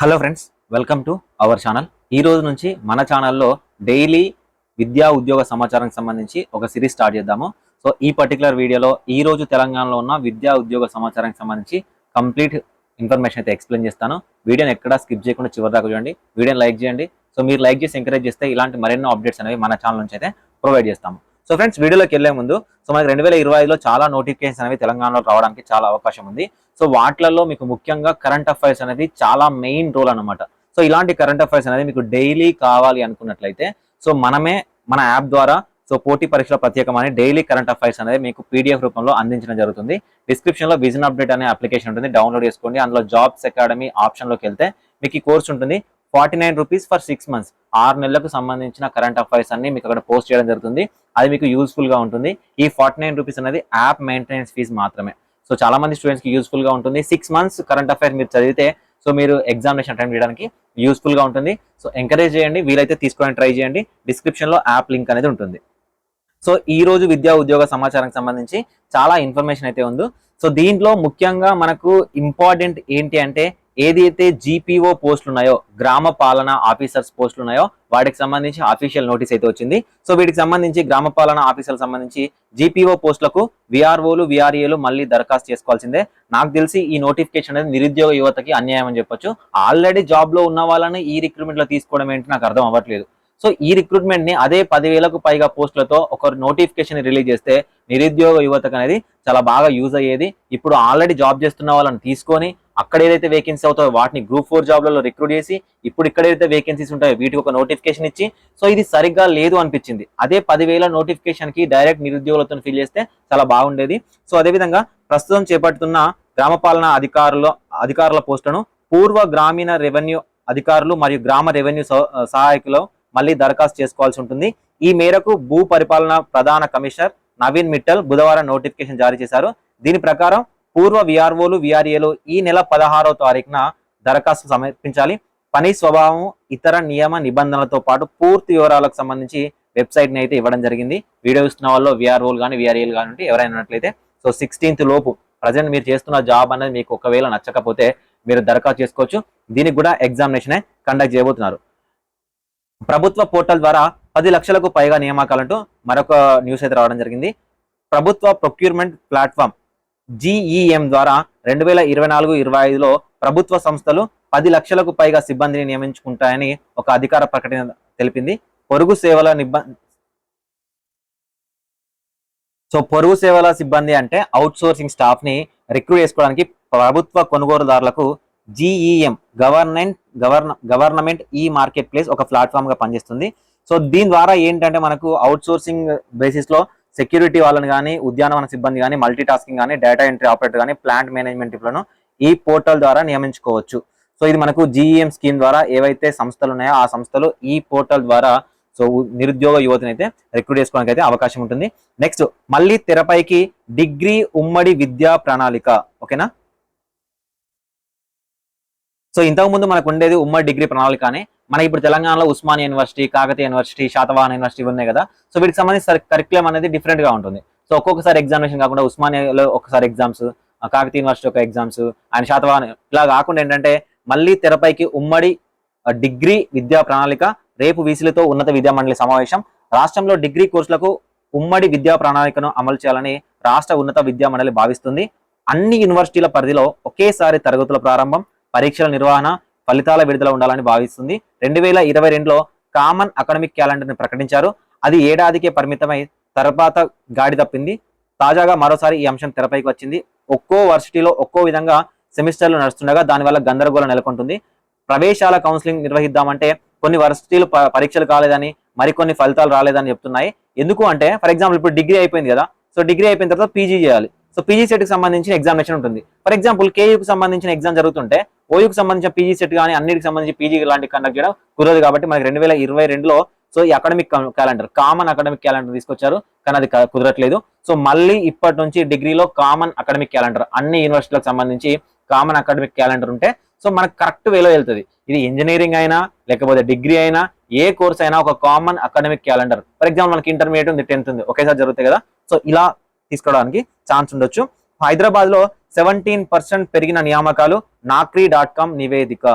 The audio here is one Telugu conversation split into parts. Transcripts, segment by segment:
Hello friends, welcome to our channel. ఈ రోజు నుంచి మన ఛానల్లో డైలీ విద్యా ఉద్యోగ సమాచారానికి సంబంధించి ఒక సిరీస్ స్టార్ట్ చేద్దాము. సో ఈ పర్టికులర్ వీడియోలో ఈ రోజు తెలంగాణలో ఉన్న విద్యా ఉద్యోగ సమాచారానికి సంబంధించి కంప్లీట్ ఇన్ఫర్మేషన్ అయితే ఎక్స్ప్లెయిన్ చేస్తాను. వీడియోని ఎక్కడా స్కిప్ చేయకుండా చివరి దాకా చూడండి. వీడియోని లైక్ చేయండి. సో మీరు లైక్ చేసి ఎంకరేజ్ చేస్తే ఇలాంటి మరెన్నో అప్డేట్స్ అనేవి మన ఛానల్ నుంచి అయితే ప్రొవైడ్ చేస్తాము. సో ఫ్రెండ్స్, వీడియోలోకి వెళ్లే ముందు మనకి 2025లో చాలా నోటిఫికేషన్స్ అనేవి తెలంగాణలో రావడానికి చాలా అవకాశం ఉంది. సో వాటిలలో మీకు ముఖ్యంగా కరెంట్ అఫైర్స్ అనేది చాలా మెయిన్ రోల్ అనమాట. సో ఇలాంటి కరెంట్ అఫైర్స్ అనేది మీకు డైలీ కావాలి అనుకున్నట్లయితే సో మన యాప్ ద్వారా పోటీ పరీక్షల ప్రత్యేకమైన డైలీ కరెంట్ అఫైర్స్ అనేది మీకు పీడిఎఫ్ రూపంలో అందించడం జరుగుతుంది. డిస్క్రిప్షన్ లో విజన్ అప్డేట్ అనే అప్లికేషన్ ఉంటుంది, డౌన్లోడ్ చేసుకోండి. అందులో జాబ్స్ అకాడమీ ఆప్షన్ లోకి వెళ్తే మీకు ఈ కోర్స్ ఉంటుంది. 49 రూపీస్ ఫర్ 6 months, 6 నెలలకు సంబంధించిన కరెంట్ అఫైర్స్ అన్ని మీకు అక్కడ పోస్ట్ చేయడం జరుగుతుంది. అది మీకు యూస్ఫుల్ గా ఉంటుంది. ఈ 49 రూపీస్ అనేది యాప్ మెయింటెనెన్స్ ఫీజు మాత్రమే. సో చాలా మంది స్టూడెంట్స్ కి యూస్ఫుల్ గా ఉంటుంది. 6 months కరెంట్ అఫైర్స్ మీరు చదివితే సో మీరు ఎగ్జామినేషన్ అటెండ్ చేయడానికి యూస్ఫుల్ గా ఉంటుంది. సో ఎంకరేజ్ చేయండి, వీలైతే తీసుకోవడానికి ట్రై చేయండి. డిస్క్రిప్షన్ లో యాప్ లింక్ అనేది ఉంటుంది. సో ఈ రోజు విద్యా ఉద్యోగ సమాచారానికి సంబంధించి చాలా ఇన్ఫర్మేషన్ అయితే ఉంది. సో దీంట్లో ముఖ్యంగా మనకు ఇంపార్టెంట్ ఏంటి అంటే ఏదైతే జీపీఓ పోస్టులు ఉన్నాయో, గ్రామ పాలన ఆఫీసర్స్ పోస్టులు ఉన్నాయో వాటికి సంబంధించి అఫీషియల్ నోటీస్ అయితే వచ్చింది. సో వీటికి సంబంధించి గ్రామ పాలన ఆఫీసర్లకు సంబంధించి జీపీఓ పోస్టులకు విఆర్ఓలు విఆర్ఏలు మళ్ళీ దరఖాస్తు చేసుకోవాల్సిందే. నాకు తెలిసి ఈ నోటిఫికేషన్ అనేది నిరుద్యోగ యువతకి అన్యాయం అని చెప్పొచ్చు. ఆల్రెడీ జాబ్ లో ఉన్న వాళ్ళని ఈ రిక్రూట్మెంట్ లో తీసుకోవడం ఏంటి నాకు అర్థం అవ్వట్లేదు. సో ఈ రిక్రూట్మెంట్ ని అదే 10,000కు పైగా పోస్టులతో ఒక నోటిఫికేషన్ రిలీజ్ చేస్తే నిరుద్యోగ యువతకు అనేది చాలా బాగా యూజ్ అయ్యేది. ఇప్పుడు ఆల్రెడీ జాబ్ చేస్తున్న వాళ్ళని తీసుకొని అక్కడ ఏదైతే వేకెన్సీ అవుతాయో వాటిని గ్రూప్ 4 జాబ్లలో రిక్రూట్ చేసి ఇప్పుడు ఇక్కడ ఏదైతే వేకెన్సీస్ ఉంటాయో వీటికి ఒక నోటిఫికేషన్ ఇచ్చి సో ఇది సరిగ్గా లేదు అనిపించింది. అదే 10,000 నోటిఫికేషన్ కి డైరెక్ట్ నిరుద్యోగులతో ఫిల్ చేస్తే చాలా బాగుండేది. సో అదేవిధంగా ప్రస్తుతం చేపడుతున్న గ్రామ పాలన అధికారుల పోస్టులను పూర్వ గ్రామీణ రెవెన్యూ అధికారులు మరియు గ్రామ రెవెన్యూ సహాయకులు మళ్ళీ దరఖాస్తు చేసుకోవాల్సి ఉంటుంది. ఈ మేరకు భూ పరిపాలన ప్రధాన కమిషనర్ నవీన్ మిట్టల్ బుధవారం నోటిఫికేషన్ జారీ చేశారు. దీని ప్రకారం పూర్వ విఆర్ఓలు విఆర్ఏలు ఈ నెల 16వ తారీఖున దరఖాస్తు సమర్పించాలి. పని స్వభావం ఇతర నియమ నిబంధనలతో పాటు పూర్తి వివరాలకు సంబంధించి వెబ్సైట్ ని అయితే ఇవ్వడం జరిగింది. వీడియో ఇస్తున్న వాళ్ళు విఆర్ఓలు కానీ విఆర్ఏలు కానీ ఉంటే ఎవరైనా ఉన్నట్లయితే సో 16th లోపు ప్రజెంట్ మీరు చేస్తున్న జాబ్ అనేది మీకు ఒకవేళ నచ్చకపోతే మీరు దరఖాస్తు చేసుకోవచ్చు. దీనికి కూడా ఎగ్జామినేషన్ కండక్ట్ చేయబోతున్నారు. ప్రభుత్వ పోర్టల్ ద్వారా 10 లక్షలకు పైగా నియామకాలంటూ మరొక న్యూస్ అయితే రావడం జరిగింది. ప్రభుత్వ ప్రొక్యూర్మెంట్ ప్లాట్ఫామ్ జీఈఎం ద్వారా 2024-25లో ప్రభుత్వ సంస్థలు 10 లక్షలకు పైగా సిబ్బందిని నియమించుకుంటాయని ఒక అధికార ప్రకటన తెలిపింది. పొరుగు సేవల సిబ్బంది అంటే అవుట్ సోర్సింగ్ స్టాఫ్ ని రిక్రూట్ చేసుకోవడానికి ప్రభుత్వ కొనుగోలుదారులకు జీఈఎం గవర్నమెంట్ ఈ మార్కెట్ ప్లేస్ ఒక ప్లాట్ఫామ్ గా పనిచేస్తుంది. సో దీని ద్వారా ఏంటంటే మనకు అవుట్ సోర్సింగ్ బేసిస్ లో సెక్యూరిటీ వాళ్ళని కానీ, ఉద్యానవన సిబ్బంది కానీ, మల్టీ టాస్కింగ్ కానీ, డేటా ఎంట్రీ ఆపరేటర్ కానీ, ప్లాంట్ మేనేజ్మెంట్ లను ఈ పోర్టల్ ద్వారా నియమించుకోవచ్చు. సో ఇది మనకు జీఈఎం స్కీమ్ ద్వారా ఏవైతే సంస్థలు ఉన్నాయో ఆ సంస్థలు ఈ పోర్టల్ ద్వారా సో నిరుద్యోగ యువతని అయితే రిక్రూట్ చేసుకోవడానికి అయితే అవకాశం ఉంటుంది. నెక్స్ట్ మళ్ళీ తెరపైకి డిగ్రీ ఉమ్మడి విద్యా ప్రణాళిక. ఓకేనా? సో ఇంతకుముందు మనకు ఉండేది ఉమ్మడి డిగ్రీ ప్రణాళిక అని. మనకి ఇప్పుడు తెలంగాణలో Osmania university, Kakatiya university, Satavahana university ఉన్నాయి కదా. సో వీటికి సంబంధించి కరిక్యులం అనేది డిఫరెంట్ గా ఉంటుంది. సో ఒక్కొక్కసారి ఎగ్జామినేషన్ కాకుండా ఉస్మానియాలో ఒకసారి ఎగ్జామ్స్, కాకతీయ యూనివర్సిటీ ఒక ఎగ్జామ్స్ అండ్ శాతవాహన ఇలా కాకుండా ఏంటంటే మళ్ళీ తెరపైకి ఉమ్మడి డిగ్రీ విద్యా ప్రణాళిక. రేపు వీసీలతో ఉన్నత విద్యా మండలి సమావేశం. రాష్ట్రంలో డిగ్రీ కోర్సులకు ఉమ్మడి విద్యా ప్రణాళికను అమలు చేయాలని రాష్ట్ర ఉన్నత విద్యా మండలి భావిస్తుంది. అన్ని యూనివర్సిటీల పరిధిలో ఒకేసారి తరగతుల ప్రారంభం, పరీక్షల నిర్వహణ, ఫలితాల విడుదల ఉండాలని భావిస్తుంది. 2022లో కామన్ అకాడమిక్ క్యాలెండర్ ని ప్రకటించారు. అది ఏడాదికే పరిమితమై తర్వాత గాడి తప్పింది. తాజాగా మరోసారి ఈ అంశం తెరపైకి వచ్చింది. ఒక్కో వర్సిటీలో ఒక్కో విధంగా సెమిస్టర్లు నడుస్తుండగా దానివల్ల గందరగోళం నెలకొంటుంది. ప్రవేశాల కౌన్సిలింగ్ నిర్వహిద్దామంటే కొన్ని వర్సిటీలు పరీక్షలు కాలేదని, మరికొన్ని ఫలితాలు రాలేదని చెప్తున్నాయి. ఎందుకు అంటే ఫర్ ఎగ్జాంపుల్ ఇప్పుడు డిగ్రీ అయిపోయింది కదా. సో డిగ్రీ అయిపోయిన తర్వాత పీజీ చేయాలి. సో పీజీ సెట్ కి సంబంధించిన ఎగ్జామినేషన్ ఉంటుంది. ఫర్ ఎగ్జాంపుల్ కేయూకి సంబంధించిన ఎగ్జామ్ జరుగుతుంటే ఓయూకి సంబంధించిన పీజీ సెట్ కానీ అన్నిటికి సంబంధించి పీజీ లాంటి కండక్ట్ చేయడం కుదరదు. కాబట్టి మనకి 2022లో సో ఈ academic calendar, common academic calendar తీసుకొచ్చారు, కానీ అది కుదరట్లేదు. సో మళ్ళీ ఇప్పటి నుంచి డిగ్రీలో కామన్ అకాడమిక్ క్యాలెండర్, అన్ని యూనివర్సిటీలకు సంబంధించి కామన్ అకాడమిక్ క్యాలెండర్ ఉంటే సో మనకు కరెక్ట్ వేలో వెళ్తుంది. ఇది ఇంజనీరింగ్ అయినా లేకపోతే డిగ్రీ అయినా ఏ కోర్స్ అయినా ఒక common academic calendar. For example మనకి ఇంటర్మీడియట్ ఉంది, 10th ఉంది, ఒకేసారి జరుగుతాయి కదా. సో ఇలా తీసుకోవడానికి ఛాన్స్ ఉండొచ్చు. హైదరాబాద్ లో 17% పెరిగిన నియామకాలు నాక్రీ.com నివేదిక.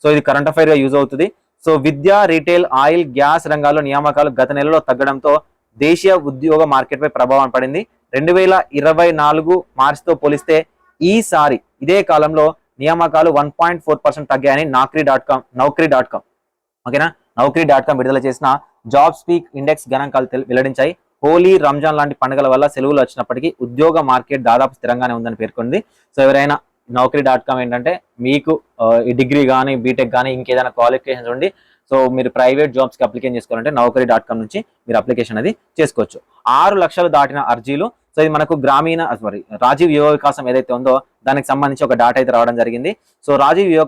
సో ఇది కరెంట్ అఫైర్ గా యూజ్ అవుతుంది. సో విద్య, రీటైల్, ఆయిల్, గ్యాస్ రంగాల్లో నియామకాలు గత నెలలో తగ్గడంతో దేశీయ ఉద్యోగ మార్కెట్ పై ప్రభావం పడింది. 2024 మార్చితో పోలిస్తే ఈసారి ఇదే కాలంలో నియామకాలు 1.4% తగ్గాయని నౌకరీ.com ఓకేనా, నౌకరీ.com విడుదల చేసిన జాబ్ స్పీక్ ఇండెక్స్ గణాంకాలు వెల్లడించాయి. హోలీ, రంజాన్ లాంటి పండుగల వల్ల సెలవులు వచ్చినప్పటికీ ఉద్యోగ మార్కెట్ దాదాపు స్థిరంగానే ఉందని పేర్కొంది. సో ఎవరైనా నౌకరీ.com ఏంటంటే మీకు డిగ్రీ కానీ, బీటెక్ కానీ, ఇంకేదైనా క్వాలిఫికేషన్స్ ఉండి సో మీరు ప్రైవేట్ జాబ్స్ కి అప్లికేషన్ చేసుకోవాలంటే నౌకరీ.com నుంచి మీరు అప్లికేషన్ అది చేసుకోవచ్చు. 6 లక్షలు దాటిన అర్జీలు. సో ఇది మనకు రాజీవ్ యువ వికాసం ఏదైతే ఉందో దానికి సంబంధించి ఒక డాటా అయితే రావడం జరిగింది. సో రాజీవ్ యువ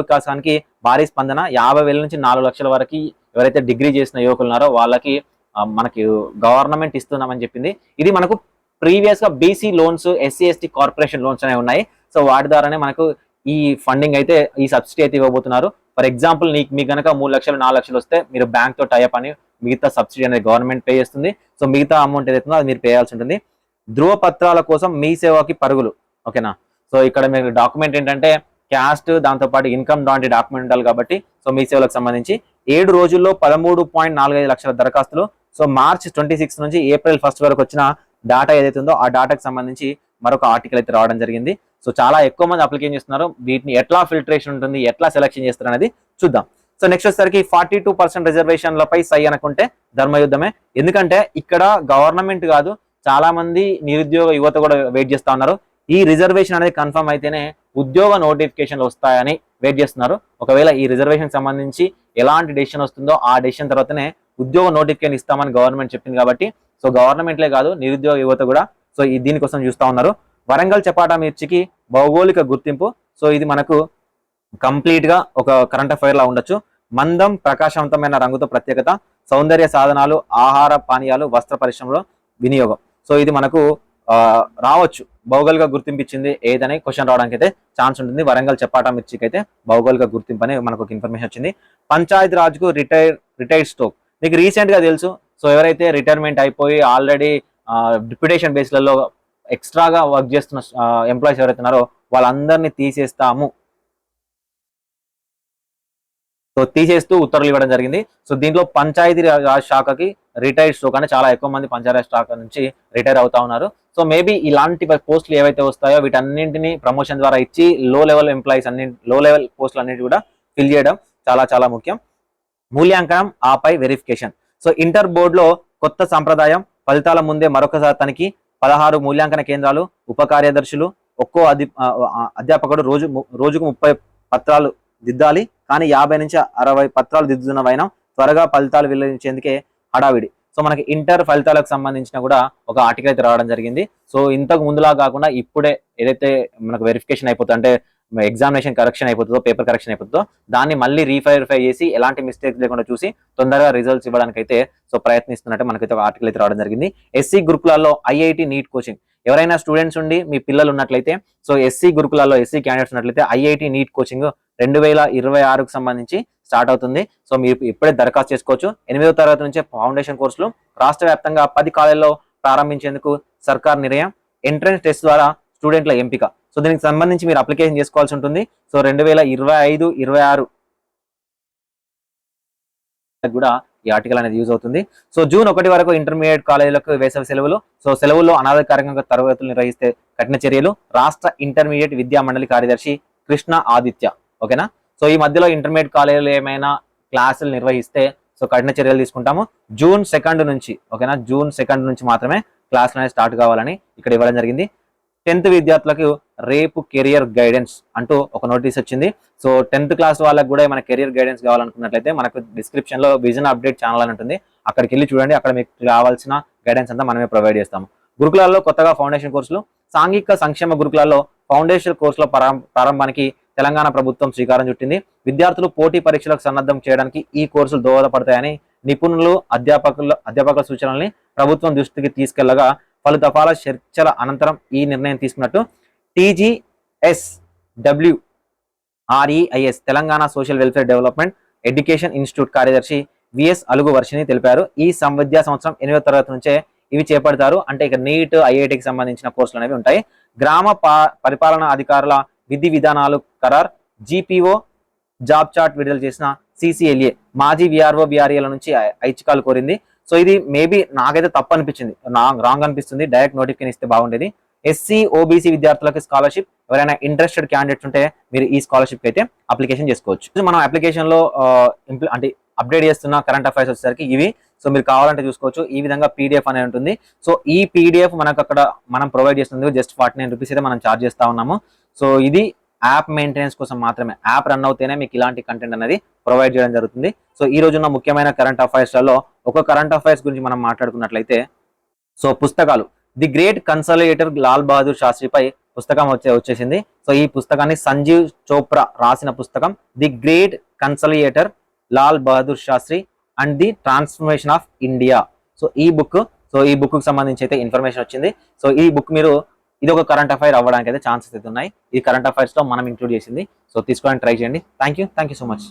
వికాసానికి భారీ స్పందన. 50,000 నుంచి 4 లక్షల వరకు ఎవరైతే డిగ్రీ చేసిన యువకులు ఉన్నారో వాళ్ళకి మనకి గవర్నమెంట్ ఇస్తున్నామని చెప్పింది. ఇది మనకు ప్రీవియస్ గా BC loans, SC ST corporation loans అనేవి ఉన్నాయి. సో వాటి ద్వారానే మనకు ఈ ఫండింగ్ అయితే, ఈ సబ్సిడీ అయితే ఇవ్వబోతున్నారు. ఫర్ ఎగ్జాంపుల్ మీకు కనుక 3 లక్షలు 4 లక్షలు వస్తే మీరు బ్యాంక్ తో టైఅప్ అని మిగతా సబ్సిడీ అనేది గవర్నమెంట్ పే చేస్తుంది. సో మిగతా అమౌంట్ ఏదైతుందో అది మీరు పే చేయాల్సి ఉంటుంది. ధృవపత్రాల కోసం మీ సేవకి పరుగులు. ఓకేనా, సో ఇక్కడ మీకు డాక్యుమెంట్ ఏంటంటే క్యాస్ట్, దాంతోపాటు ఇన్కమ్ లాంటి డాక్యుమెంట్ ఉండాలి కాబట్టి సో మీ సేవలకు సంబంధించి 7 రోజుల్లో 13.45 లక్షల దరఖాస్తులు. సో మార్చ్ 26 నుంచి ఏప్రిల్ 1 వరకు వచ్చిన డాటా ఏదైతే ఉందో ఆ డాటాకి సంబంధించి మరొక ఆర్టికల్ అయితే రావడం జరిగింది. సో చాలా ఎక్కువ మంది అప్లికేషన్ చేస్తున్నారు. వీటిని ఎట్లా ఫిల్టరేషన్ ఉంటుంది, ఎట్లా సెలెక్షన్ చేస్తారు అనేది చూద్దాం. సో నెక్స్ట్ వచ్చేసరికి 42% రిజర్వేషన్లపై సై అనుకుంటే ధర్మయుద్ధమే. ఎందుకంటే ఇక్కడ గవర్నమెంట్ కాదు, చాలా మంది నిరుద్యోగ యువత కూడా వెయిట్ చేస్తా ఉన్నారు. ఈ రిజర్వేషన్ అనేది కన్ఫర్మ్ అయితేనే ఉద్యోగ నోటిఫికేషన్లు వస్తాయని వెయిట్ చేస్తున్నారు. ఒకవేళ ఈ రిజర్వేషన్ సంబంధించి ఎలాంటి డెసిషన్ వస్తుందో ఆ డెసిషన్ తర్వాతనే ఉద్యోగ నోటిఫికేషన్ ఇస్తామని గవర్నమెంట్ చెప్పింది కాబట్టి సో గవర్నమెంట్లే కాదు, నిరుద్యోగ యువత కూడా సో దీనికోసం చూస్తా ఉన్నారు. వరంగల్ చపాటా మిర్చికి భౌగోళిక గుర్తింపు. సో ఇది మనకు కంప్లీట్ గా ఒక కరెంట్ అఫైర్ లా ఉండొచ్చు. మందం, ప్రకాశవంతమైన రంగుతో ప్రత్యేకత, సౌందర్య సాధనాలు, ఆహార పానీయాలు, వస్త్ర పరిశ్రమలో వినియోగం. సో ఇది మనకు రావచ్చు, భౌగోళిక గుర్తింపు ఇచ్చింది ఏదని క్వశ్చన్ రావడానికి అయితే ఛాన్స్ ఉంటుంది. వరంగల్ చపాటా మిర్చికి అయితే భౌగోళిక గుర్తింపు అని మనకు ఒక ఇన్ఫర్మేషన్ వచ్చింది. పంచాయతీ రాజ్కు రిటైర్డ్ స్టోక్. మీకు రీసెంట్ గా తెలుసు, సో ఎవరైతే రిటైర్మెంట్ అయిపోయి ఆల్రెడీ డిప్యుటేషన్ బేస్లలో ఎక్స్ట్రాగా వర్క్ చేస్తున్న ఎంప్లాయీస్ ఎవరైతే ఉన్నారో వాళ్ళందరినీ తీసేస్తాము, సో తీసేస్తూ ఉత్తర్వులు ఇవ్వడం జరిగింది. సో దీంట్లో పంచాయతీ రాజ్ శాఖకి రిటైర్డ్ స్టోక్ అంటే చాలా ఎక్కువ మంది పంచాయతీ శాఖ నుంచి రిటైర్ అవుతా ఉన్నారు. సో మేబీ ఇలాంటి పోస్టులు ఏవైతే వస్తాయో వీటన్నింటినీ ప్రమోషన్ ద్వారా ఇచ్చి లో లెవెల్ ఎంప్లాయీస్ లో లెవెల్ పోస్టులు అన్నిటి కూడా ఫిల్ చేయడం చాలా చాలా ముఖ్యం. మూల్యాంకనం, ఆపై వెరిఫికేషన్. సో ఇంటర్ బోర్డులో కొత్త సంప్రదాయం. ఫలితాల ముందే మరొకసారి తనిఖీ. 16 మూల్యాంకన కేంద్రాలు, ఉప కార్యదర్శులు, ఒక్కో అధ్యాపకుడు రోజుకు 30 పత్రాలు దిద్దాలి. కానీ 50 నుంచి 60 పత్రాలు దిద్దుతున్న వైనం. త్వరగా ఫలితాలు వెల్లడించేందుకే హడావిడి. సో మనకి ఇంటర్ ఫలితాలకు సంబంధించిన కూడా ఒక ఆర్టికల్ అయితే రావడం జరిగింది. సో ఇంతకు ముందులా కాకుండా ఇప్పుడే ఏదైతే మనకు వెరిఫికేషన్ అయిపోతుంది, అంటే ఎగ్జామినేషన్ కరెక్షన్ అయిపోతుందో, పేపర్ కరెక్షన్ అయిపోతుందో దాన్ని మళ్ళీ రీవెరిఫై చేసి ఎలాంటి మిస్టేక్స్ లేకుండా చూసి తొందరగా రిజల్ట్స్ ఇవ్వడానికి అయితే సో ప్రయత్నిస్తున్నట్టు మనకైతే ఒక ఆర్టికల్ అయితే రావడం జరిగింది. ఎస్సీ గురుకులాల్లో ఐఐటి నీట్ కోచింగ్. ఎవరైనా స్టూడెంట్స్ ఉండి మీ పిల్లలు ఉన్నట్లయితే, సో ఎస్సీ గురుకులాల్లో ఎస్సీ క్యాండిడేట్స్ ఉన్నట్లయితే ఐఐటి నీట్ కోచింగ్ 2026కు సంబంధించి స్టార్ట్ అవుతుంది. సో మీరు ఇప్పుడే దరఖాస్తు చేసుకోవచ్చు. 8వ తరగతి నుంచే ఫౌండేషన్ కోర్సులు. రాష్ట్ర వ్యాప్తంగా 10 కాలేజీల్లో ప్రారంభించేందుకు సర్కార్ నిర్ణయం. ఎంట్రన్స్ టెస్ట్ ద్వారా స్టూడెంట్ల ఎంపిక. సో దీనికి సంబంధించి మీరు అప్లికేషన్ చేసుకోవాల్సి ఉంటుంది. సో 2025-26 కూడా ఈ ఆర్టికల్ అనేది యూజ్ అవుతుంది. సో జూన్ 1 వరకు ఇంటర్మీడియట్ కాలేజీలకు వేసవి సెలవులు. సో సెలవుల్లో అనాధికారికంగా తరగతులు నిర్వహిస్తే కఠిన చర్యలు. రాష్ట్ర ఇంటర్మీడియట్ విద్యా మండలి కార్యదర్శి కృష్ణ ఆదిత్య. ఓకేనా, సో ఈ మధ్యలో ఇంటర్మీడియట్ కాలేజీలు ఏమైనా క్లాసులు నిర్వహిస్తే సో కఠిన చర్యలు తీసుకుంటాము. జూన్ 2 నుంచి, ఓకేనా, జూన్ 2 నుంచి మాత్రమే క్లాసులు అనేది స్టార్ట్ కావాలని ఇక్కడ ఇవ్వడం జరిగింది. 10th విద్యార్థులకు రేపు కెరియర్ గైడెన్స్ అంటూ ఒక నోటీస్ వచ్చింది. సో 10th క్లాస్ వాళ్ళకి కూడా మన కెరియర్ గైడెన్స్ కావాలనుకున్నట్లయితే మనకు డిస్క్రిప్షన్ లో విజన్ అప్డేట్ ఛానల్ అని ఉంటుంది, అక్కడికి వెళ్ళి చూడండి. అక్కడ మీకు కావాల్సిన గైడెన్స్ అంతా మనమే ప్రొవైడ్ చేస్తాము. గురుకులాల్లో కొత్తగా ఫౌండేషన్ కోర్సులు. సాంఘిక సంక్షేమ గురుకులాల్లో ఫౌండేషన్ కోర్సుల ప్రారంభానికి తెలంగాణ ప్రభుత్వం శ్రీకారం చుట్టింది. విద్యార్థులు పోటీ పరీక్షలకు సన్నద్ధం చేయడానికి ఈ కోర్సులు దోహదపడతాయని నిపుణులు, అధ్యాపకుల సూచనల్ని ప్రభుత్వం దృష్టికి తీసుకెళ్లగా పలు దఫాల చర్చల అనంతరం ఈ నిర్ణయం తీసుకున్నట్టు TGSWREIS Telangana social welfare development education institute కార్యదర్శి విఎస్ అలుగు వర్షిని తెలిపారు. ఈ విద్యా సంవత్సరం 8వ తరగతి నుంచే ఇవి చేపడతారు. అంటే ఇక నీట్, ఐఐటికి సంబంధించిన కోర్సులు అనేవి ఉంటాయి. గ్రామ పరిపాలనా అధికారుల విధి విధానాలు ఖరారు. GPO జాబ్ చార్ట్ విడుదల చేసిన CCLA మాజీ VRO VREల నుంచి ఐచ్ఛికాలు కోరింది. సో ఇది మేబీ నాకైతే తప్పు అనిపించింది, రాంగ్ అనిపిస్తుంది. డైరెక్ట్ నోటిఫికేషన్ ఇస్తే బాగుండేది. SC OBC విద్యార్థులకు స్కాలర్షిప్, ఎవరైనా ఇంట్రెస్టెడ్ క్యాండిడేట్స్ ఉంటే మీరు ఈ స్కాలర్షిప్ అయితే అప్లికేషన్ చేసుకోవచ్చు. మనం అప్లికేషన్ లో అంటే అప్డేట్ చేస్తున్న కరెంట్ అఫైర్స్ వచ్చేసరికి ఇవి. సో మీరు కావాలంటే చూసుకోవచ్చు. ఈ విధంగా PDF అనేది ఉంటుంది. సో ఈ PDF మనకు అక్కడ మనం ప్రొవైడ్ చేస్తుంది జస్ట్ 49 రూపీస్ అయితే మనం ఛార్జ్ చేస్తా ఉన్నాము. సో ఇది యాప్ మెయింటెనెన్స్ కోసం మాత్రమే. యాప్ రన్ అవుతేనే మీకు ఇలాంటి కంటెంట్ అనేది ప్రొవైడ్ చేయడం జరుగుతుంది. సో ఈ రోజున్న ముఖ్యమైన కరెంట్ అఫైర్స్లలో ఒక కరెంట్ అఫైర్స్ గురించి మనం మాట్లాడుకున్నట్లయితే, సో పుస్తకాలు the great conciliator Lal Bahadur శాస్త్రిపై పుస్తకం వచ్చేసింది. సో ఈ పుస్తకాన్ని సంజీవ్ చోప్రా రాసిన పుస్తకం the great conciliator Lal Bahadur Shastri and the transformation of India. So ఈ బుక్ కు సంబంధించి అయితే ఇన్ఫర్మేషన్ వచ్చింది. సో ఈ బుక్ మీరు ఇది ఒక కరెంట్ అఫైర్ అవ్వడానికి అయితే ఛాన్సెస్ అయితే ఉన్నాయి. ఈ కరెంట్ అఫైర్స్ లో మనం ఇంక్లూడ్ చేసింది. సో తీసుకోవడానికి ట్రై చేయండి. Thank you so much.